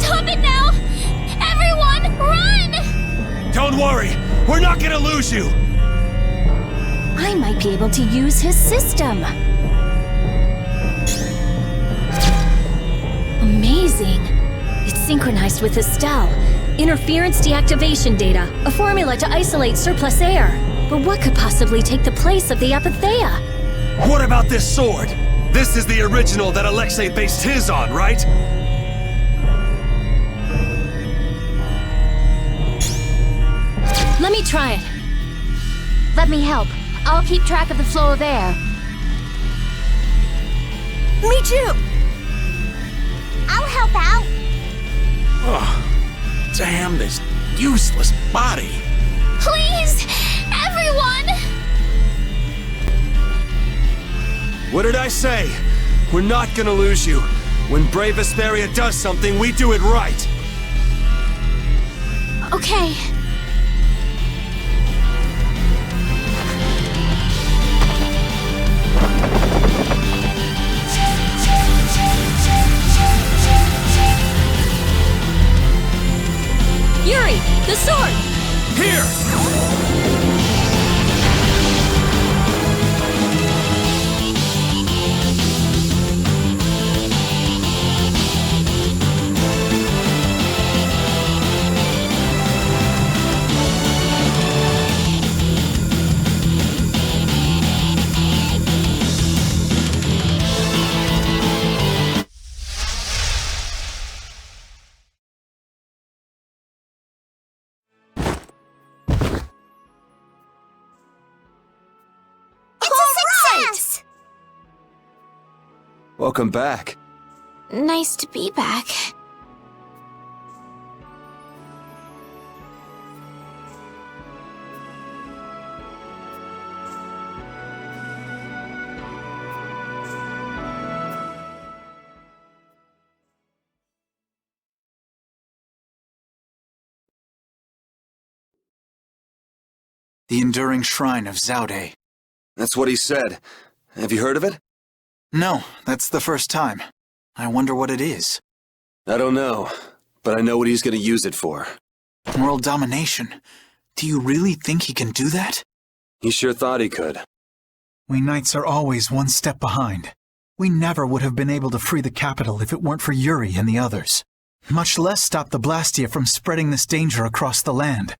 Stop it now! Everyone, run! Don't worry, we're not gonna lose you! I might be able to use his system. Amazing. It's synchronized with Estelle. Interference deactivation data, a formula to isolate surplus air. But what could possibly take the place of the Apatheia? What about this sword? This is the original that Alexei based his on, right? Let me try it. Let me help. I'll keep track of the flow of air. Me too! I'll help out. Oh, damn this useless body. Please! Everyone! What did I say? We're not gonna lose you. When brave Vesperia does something, we do it right. Okay. Yuri, the sword! Here! Welcome back. Nice to be back. The Enduring Shrine of Zaude. That's what he said. Have you heard of it? No, that's the first time. I wonder what it is. I don't know, but I know what he's gonna use it for. World domination. Do you really think he can do that? He sure thought he could. We Knights are always one step behind. We never would have been able to free the capital if it weren't for Yuri and the others. Much less stop the Blastia from spreading this danger across the land.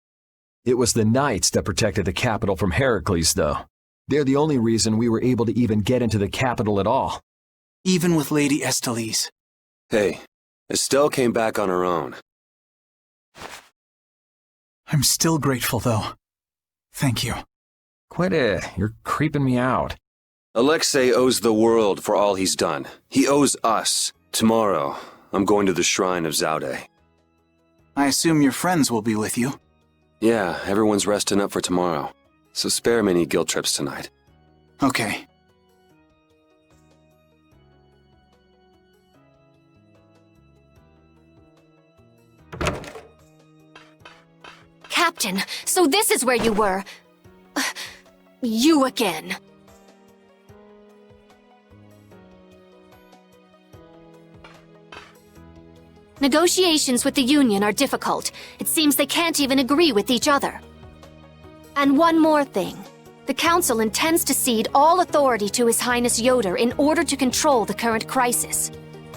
It was the Knights that protected the capital from Heracles, though. They're the only reason we were able to even get into the capital at all. Even with Lady Estellise. Hey, Estelle came back on her own. I'm still grateful, though. Thank you. Quit it. You're creeping me out. Alexei owes the world for all he's done. He owes us. Tomorrow, I'm going to the Shrine of Zaude. I assume your friends will be with you. Yeah, everyone's resting up for tomorrow. So spare me any guilt trips tonight. Okay. Captain, so this is where you were. You again. Negotiations with the Union are difficult. It seems they can't even agree with each other. And one more thing. The Council intends to cede all authority to His Highness Yoder in order to control the current crisis.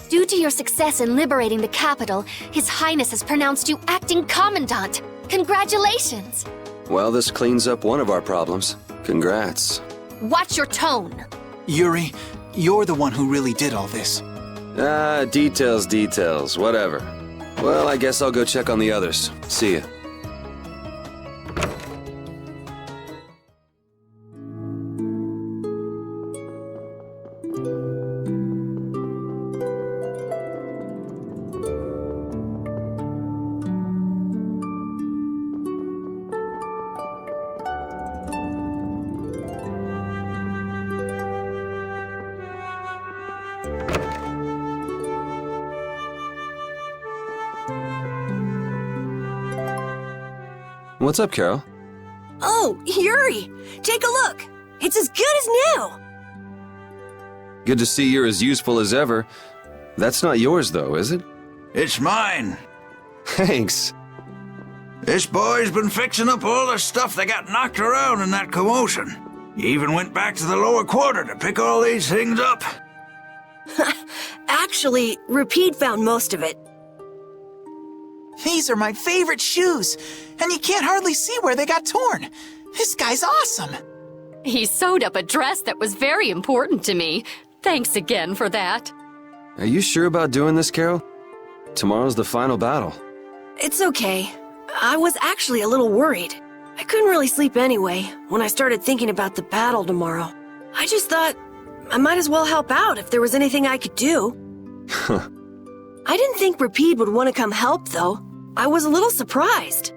Due to your success in liberating the capital, His Highness has pronounced you acting commandant. Congratulations! Well, this cleans up one of our problems. Congrats. Watch your tone! Yuri, you're the one who really did all this. Details, whatever. Well, I guess I'll go check on the others. See ya. What's up, Carol? Oh, Yuri! Take a look! It's as good as new! Good to see you're as useful as ever. That's not yours, though, is it? It's mine. Thanks. This boy's been fixing up all the stuff that got knocked around in that commotion. He even went back to the lower quarter to pick all these things up. Actually, Rapide found most of it. These are my favorite shoes, and you can't hardly see where they got torn. This guy's awesome. He sewed up a dress that was very important to me. Thanks again for that. Are you sure about doing this, Carol? Tomorrow's the final battle. It's okay. I was actually a little worried. I couldn't really sleep anyway when I started thinking about the battle tomorrow. I just thought I might as well help out if there was anything I could do. I didn't think Rapide would want to come help, though. I was a little surprised.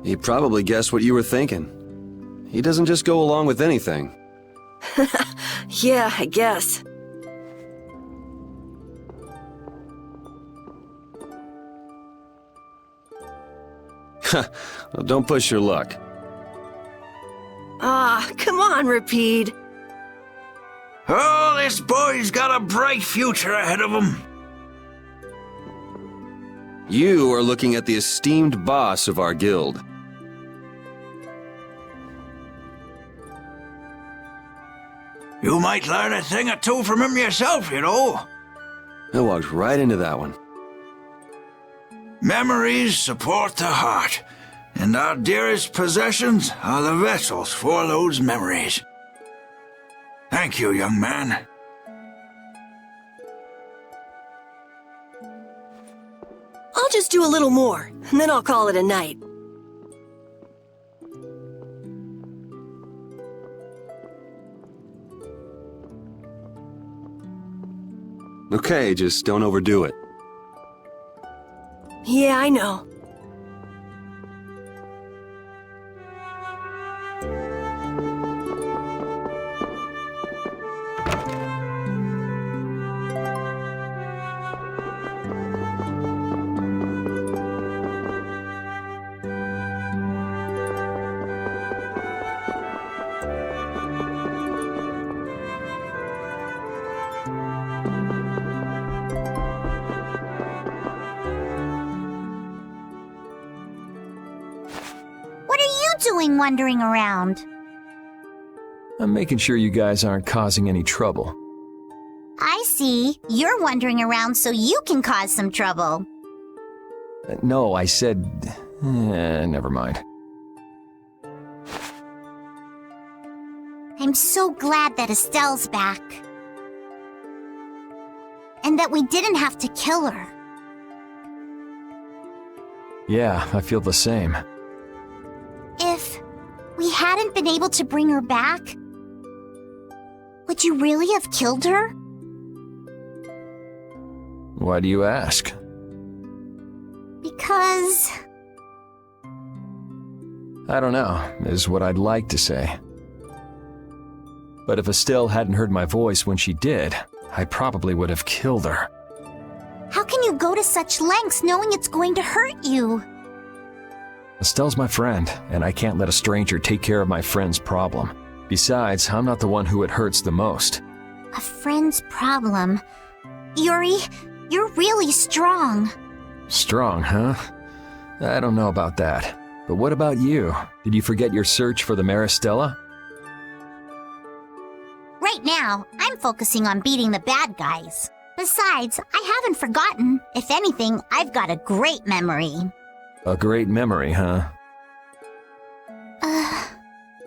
He probably guessed what you were thinking. He doesn't just go along with anything. Yeah, I guess. Well, don't push your luck. Ah, come on, Rapide. Oh, this boy's got a bright future ahead of him. You are looking at the esteemed boss of our guild. You might learn a thing or two from him yourself, you know. I walked right into that one. Memories support the heart, and our dearest possessions are the vessels for those memories. Thank you, young man. I'll just do a little more, and then I'll call it a night. Okay, just don't overdo it. Yeah, I know. Doing wandering around? I'm making sure you guys aren't causing any trouble. I see. You're wandering around so you can cause some trouble. No, I said... never mind. I'm so glad that Estelle's back. And that we didn't have to kill her. Yeah, I feel the same. If we hadn't been able to bring her back, would you really have killed her? Why do you ask? Because... I don't know, is what I'd like to say. But if Estelle hadn't heard my voice when she did, I probably would have killed her. How can you go to such lengths knowing it's going to hurt you? Estelle's my friend, and I can't let a stranger take care of my friend's problem. Besides, I'm not the one who it hurts the most. A friend's problem? Yuri, you're really strong. Strong, huh? I don't know about that. But what about you? Did you forget your search for the Maristella? Right now, I'm focusing on beating the bad guys. Besides, I haven't forgotten. If anything, I've got a great memory. A great memory, huh?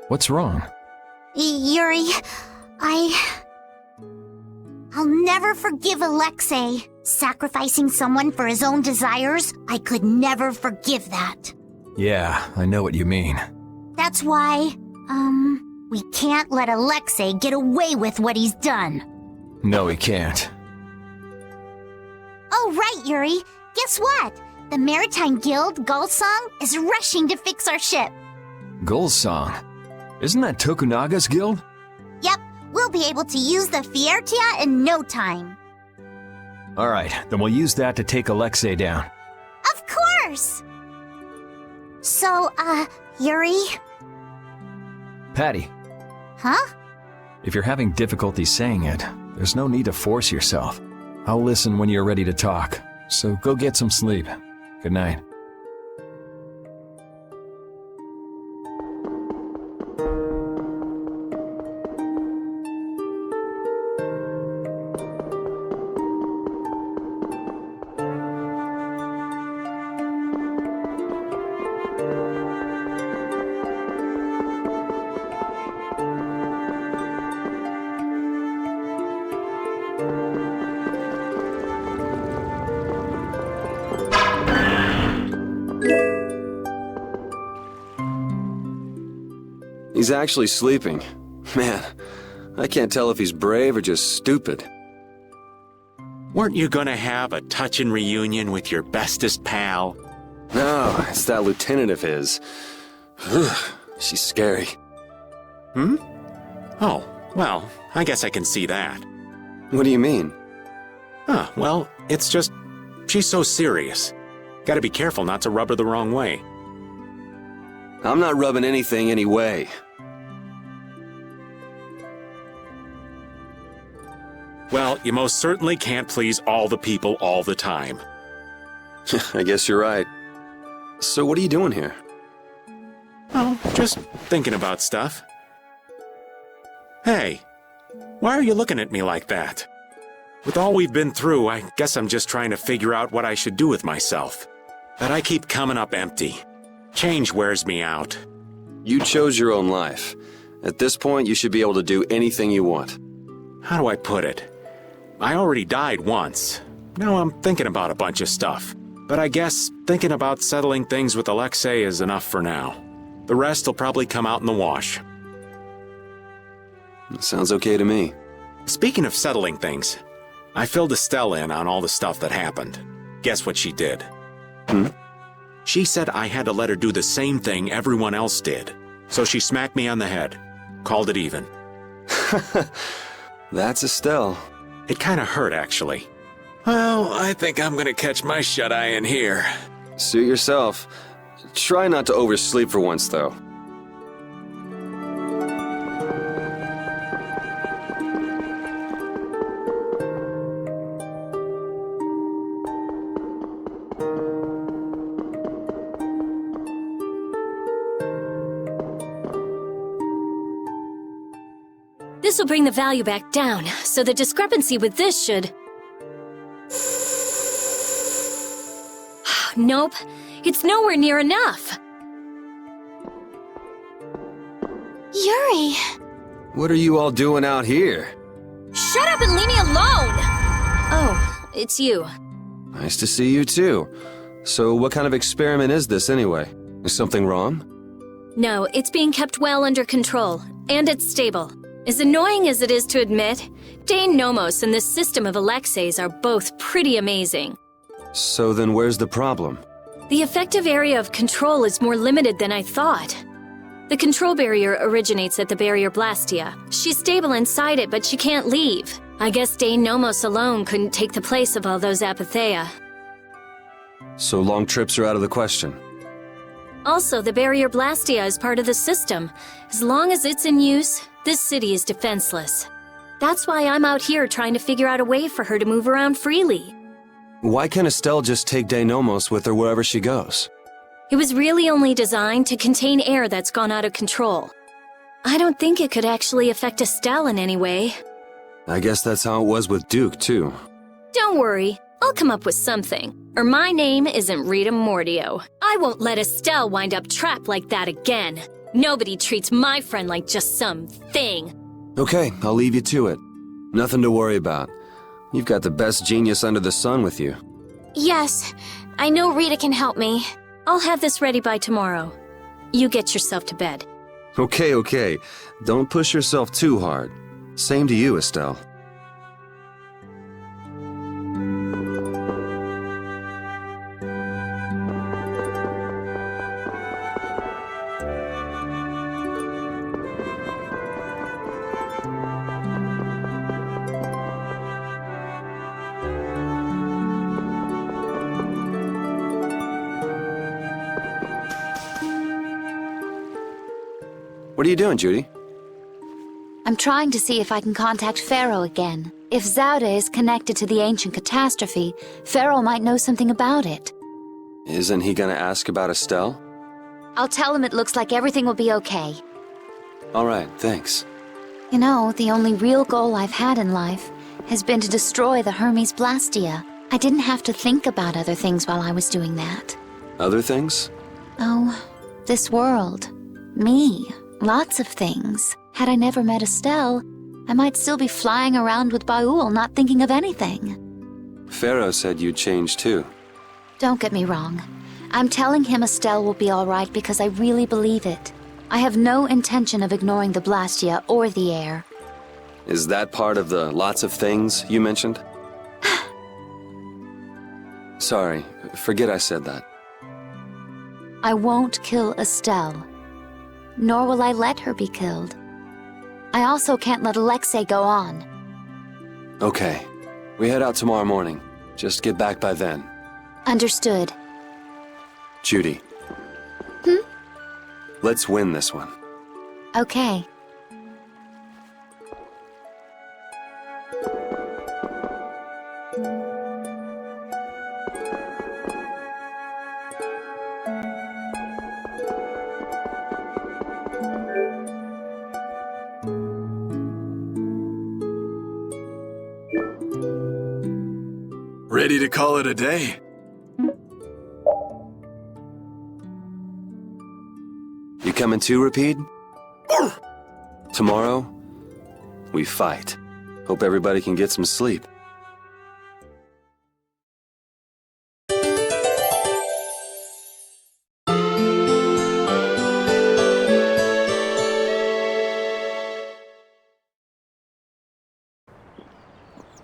What's wrong? Yuri, I'll never forgive Alexei. Sacrificing someone for his own desires, I could never forgive that. Yeah, I know what you mean. That's why, we can't let Alexei get away with what he's done. No, he can't. Oh, right, Yuri. Guess what? The Maritime Guild, Gullsong, is rushing to fix our ship. Gullsong? Isn't that Tokunaga's guild? Yep, we'll be able to use the Fiertia in no time. Alright, then we'll use that to take Alexei down. Of course! So, Yuri? Patty. Huh? If you're having difficulty saying it, there's no need to force yourself. I'll listen when you're ready to talk. So go get some sleep. Good night. He's actually sleeping. Man, I can't tell if he's brave or just stupid. Weren't you gonna have a touching reunion with your bestest pal? No, it's that lieutenant of his. She's scary. Hmm? Oh, well, I guess I can see that. What do you mean? Huh, well, it's just... she's so serious. Gotta be careful not to rub her the wrong way. I'm not rubbing anything any way. Well, you most certainly can't please all the people all the time. I guess you're right. So what are you doing here? Oh, just thinking about stuff. Hey, why are you looking at me like that? With all we've been through, I guess I'm just trying to figure out what I should do with myself. But I keep coming up empty. Change wears me out. You chose your own life. At this point, you should be able to do anything you want. How do I put it? I already died once. Now I'm thinking about a bunch of stuff. But I guess thinking about settling things with Alexei is enough for now. The rest will probably come out in the wash. Sounds okay to me. Speaking of settling things, I filled Estelle in on all the stuff that happened. Guess what she did? She said I had to let her do the same thing everyone else did. So she smacked me on the head. Called it even. That's Estelle. It kinda hurt, actually. Well, I think I'm gonna catch my shut-eye in here. Suit yourself. Try not to oversleep for once, though. This will bring the value back down, so the discrepancy with this should... Nope, it's nowhere near enough. Yuri! What are you all doing out here? Shut up and leave me alone! Oh, it's you. Nice to see you, too. So what kind of experiment is this, anyway? Is something wrong? No, it's being kept well under control, and it's stable. As annoying as it is to admit, Dane Nomos and this system of Alexei's are both pretty amazing. So then where's the problem? The effective area of control is more limited than I thought. The control barrier originates at the barrier Blastia. She's stable inside it, but she can't leave. I guess Dane Nomos alone couldn't take the place of all those Apatheia. So long trips are out of the question. Also, the barrier Blastia is part of the system. As long as it's in use, this city is defenseless. That's why I'm out here trying to figure out a way for her to move around freely. Why can't Estelle just take Deinomos with her wherever she goes? It was really only designed to contain air that's gone out of control. I don't think it could actually affect Estelle in any way. I guess that's how it was with Duke, too. Don't worry, I'll come up with something. Or my name isn't Rita Mordio. I won't let Estelle wind up trapped like that again. Nobody treats my friend like just some thing. Okay, I'll leave you to it. Nothing to worry about. You've got the best genius under the sun with you. Yes, I know Rita can help me. I'll have this ready by tomorrow. You get yourself to bed. Okay. Don't push yourself too hard. Same to you, Estelle. What are you doing, Judy? I'm trying to see if I can contact Pharaoh again. If Zaude is connected to the ancient catastrophe, Pharaoh might know something about it. Isn't he gonna ask about Estelle? I'll tell him it looks like everything will be okay. All right, thanks. You know, the only real goal I've had in life has been to destroy the Hermes Blastia. I didn't have to think about other things while I was doing that. Other things? Oh, this world. Me. Lots of things. Had I never met Estelle, I might still be flying around with Baul, not thinking of anything. Pharaoh said you'd changed too. Don't get me wrong. I'm telling him Estelle will be alright because I really believe it. I have no intention of ignoring the Blastia or the air. Is that part of the lots of things you mentioned? Sorry, forget I said that. I won't kill Estelle. Nor will I let her be killed. I also can't let Alexei go on. Okay. We head out tomorrow morning. Just get back by then. Understood. Judy. Let's win this one. Okay. Ready to call it a day? You coming too, Rapide? Tomorrow, we fight. Hope everybody can get some sleep.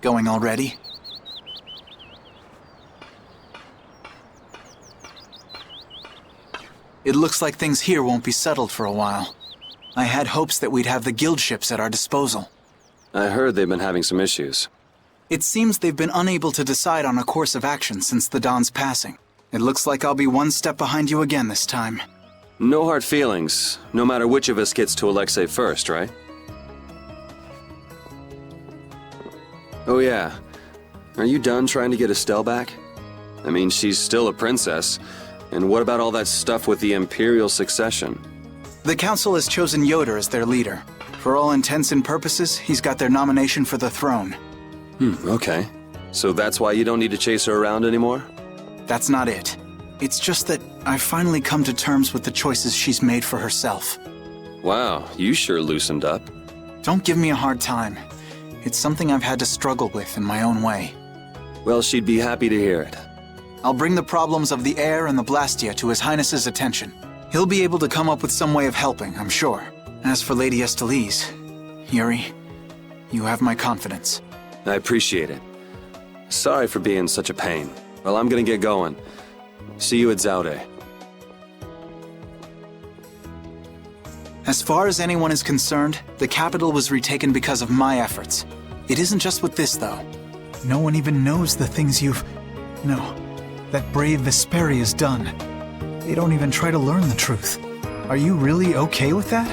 Going already? It looks like things here won't be settled for a while. I had hopes that we'd have the guild ships at our disposal. I heard they've been having some issues. It seems they've been unable to decide on a course of action since the Don's passing. It looks like I'll be one step behind you again this time. No hard feelings, no matter which of us gets to Alexei first, right? Oh yeah. Are you done trying to get Estelle back? I mean, she's still a princess. And what about all that stuff with the Imperial succession? The Council has chosen Yoder as their leader. For all intents and purposes, he's got their nomination for the throne. Okay. So that's why you don't need to chase her around anymore? That's not it. It's just that I've finally come to terms with the choices she's made for herself. Wow, you sure loosened up. Don't give me a hard time. It's something I've had to struggle with in my own way. Well, she'd be happy to hear it. I'll bring the problems of the air and the Blastia to His Highness's attention. He'll be able to come up with some way of helping, I'm sure. As for Lady Estellise, Yuri, you have my confidence. I appreciate it. Sorry for being such a pain. Well, I'm gonna get going. See you at Zaude. As far as anyone is concerned, the capital was retaken because of my efforts. It isn't just with this, though. No one even knows the things that brave Vesperia's done. They don't even try to learn the truth. Are you really okay with that?